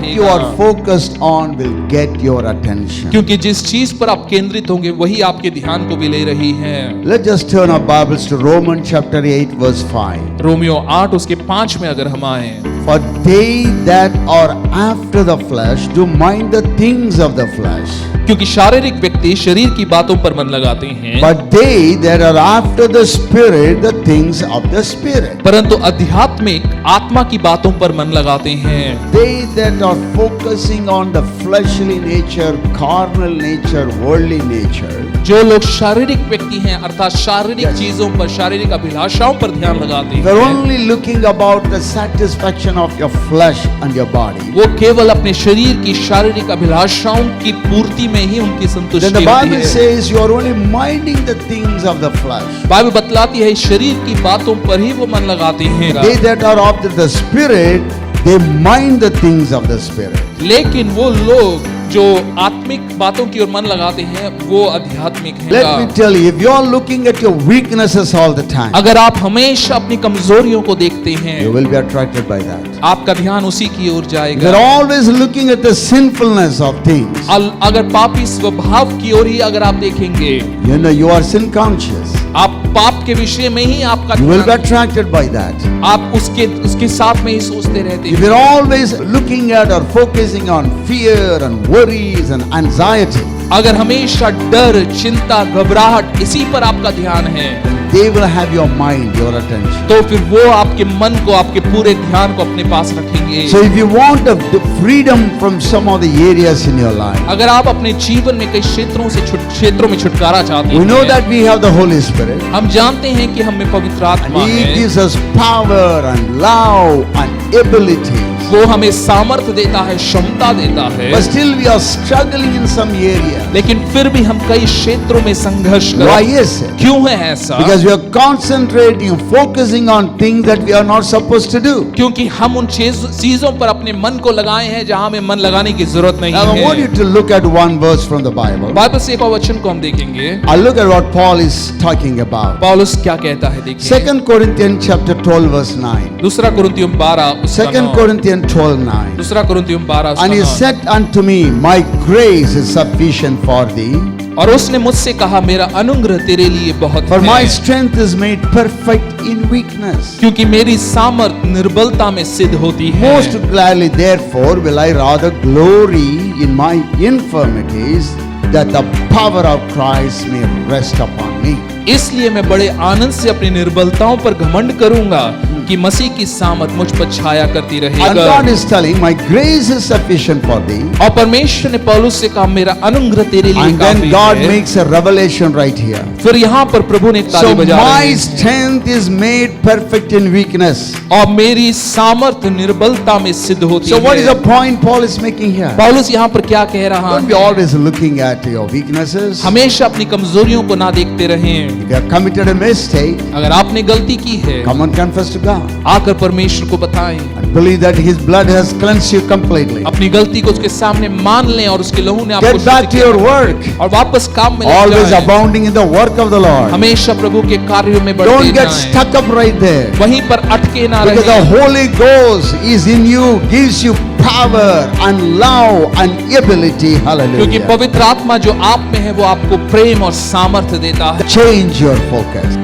what you are focused on will get your attention. क्योंकि जिस चीज पर आप केंद्रित होंगे वही आपके ध्यान को भी ले रही है। Let's just turn our Bibles to Romans chapter 8 verse 5. Romeo 8 उसके 5 में अगर हम आए, For they that are after the flesh do mind the things of the flesh, क्योंकि शारीरिक व्यक्ति शरीर की बातों पर मन लगाते हैं, but they that are after the Spirit the things of the Spirit. परंतु आध्यात्मिक आत्मा की बातों पर मन लगाते हैं। They that are focusing on the fleshly nature, carnal nature, worldly nature, जो लोग शारीरिक व्यक्ति हैं अर्थात शारीरिक चीजों पर, शारीरिक अभिलाषाओं पर ध्यान लगाते they're हैं, only looking about the satisfaction of your flesh and your body. वो केवल अपने शरीर की शारीरिक अभिलाषाओं की पूर्ति में ही उनकी Then संतुष्टि the होती Bible है। says you are only minding the things of the flesh. Bible बतलाती है शरीर की बातों पर ही वो मन लगाते हैं। They that are of the Spirit, they mind the things of the Spirit. लेकिन वो लोग जो आत्मिक बातों की ओर मन लगाते हैं वो आध्यात्मिक Let हैं। me tell you, if you are looking at your weaknesses all the time, अगर आप हमेशा अपनी कमजोरियों को देखते हैं, you will be attracted by that. आपका ध्यान उसी की ओर If जाएगा। you're always looking at the sinfulness of things, अगर पापी स्वभाव की ओर ही अगर आप देखेंगे, you know you are sin conscious. आप पाप के विषय में ही आपका You will be ध्यान, attracted by that. आप उसके साथ में ही सोचते रहते If हैं। you're always looking at or focusing on fear and worries and anxiety, अगर हमेशा डर, चिंता, घबराहट इसी पर आपका ध्यान है, they will have your mind, your attention. तो फिर वो आपके मन को, आपके पूरे ध्यान को अपने पास रखेंगे। So if you want the freedom from some of the areas in your life, अगर आप अपने जीवन में कई क्षेत्रों में छुटकारा चाहते we know हैं, that we have the Holy Spirit. हम जानते हैं कि हमें पवित्र आत्मा He है, gives us power and love and abilities. वो हमें सामर्थ्य देता है, क्षमता देता है, But still we are struggling in some area. लेकिन फिर भी हम कई क्षेत्रों में संघर्ष कर Why रहे हैं। is it? क्यों है ऐसा? Because we are concentrating, focusing on things that we are not supposed to do. क्योंकि हम उन चीजों पर अपने मन को लगाए हैं जहां हमें मन लगाने की जरूरत नहीं Now I want है। you to look at one verse from the Bible. Bible से एक और वचन को हम देखेंगे। I look at what Paul is talking about. पौलुस क्या कहता है, देखिए। 2 Corinthians chapter 12 verse 9. दूसरा कुरिन्थियों 12 उसका 2 9। Corinthians 12:9. दूसरा कुरिन्थियों 12 उसका And he 9। said unto me, My grace is sufficient for thee, और उसने मुझसे कहा मेरा अनुग्रह तेरे लिए बहुत for my है, strength is made perfect in weakness. क्योंकि मेरी सामर्थ निर्बलता में सिद्ध होती है। Most gladly, therefore, will I rather glory in my infirmities, that the power of Christ may rest upon me. इसलिए मैं बड़े आनंद से अपनी निर्बलताओं पर घमंड करूंगा कि मसीह की सामर्थ मुझ पर छाया करती And रहेगा। God is telling, My grace is sufficient for thee. और परमेश्वर ने पौलुस से कहा मेरा अनुग्रह तेरे लिए And then काफी God है। makes a revelation right here. फिर यहाँ पर प्रभु ने ताली So बजा my रही है। strength is made perfect in weakness. और मेरी सामर्थ निर्बलता में सिद्ध होती So what is है। the point Paul is making here? पौलुस यहाँ पर क्या कह रहा Don't be है? always looking at your weaknesses. हमेशा अपनी कमजोरियों को ना देखते रहें। If you have committed a mistake, अगर आपने गलती की है, come and confess to God. आकर परमेश्वर को बताएं, And believe that His blood has cleansed you completely. अपनी गलती को उसके सामने मान लें और उसके लहू ने आपको Get back शुद्ध to your किया। work. और वापस काम में लग Always जाएं। abounding in the work of the Lord. हमेशा प्रभु के कार्यों में बढ़ते Don't get जाएं। stuck up right there. वहीं पर अटके ना Because the रहें, Holy Ghost is in you, gives you power and love and ability. क्योंकि Hallelujah. पवित्र आत्मा जो आप में है वो आपको प्रेम और सामर्थ्य देता है। Change your focus.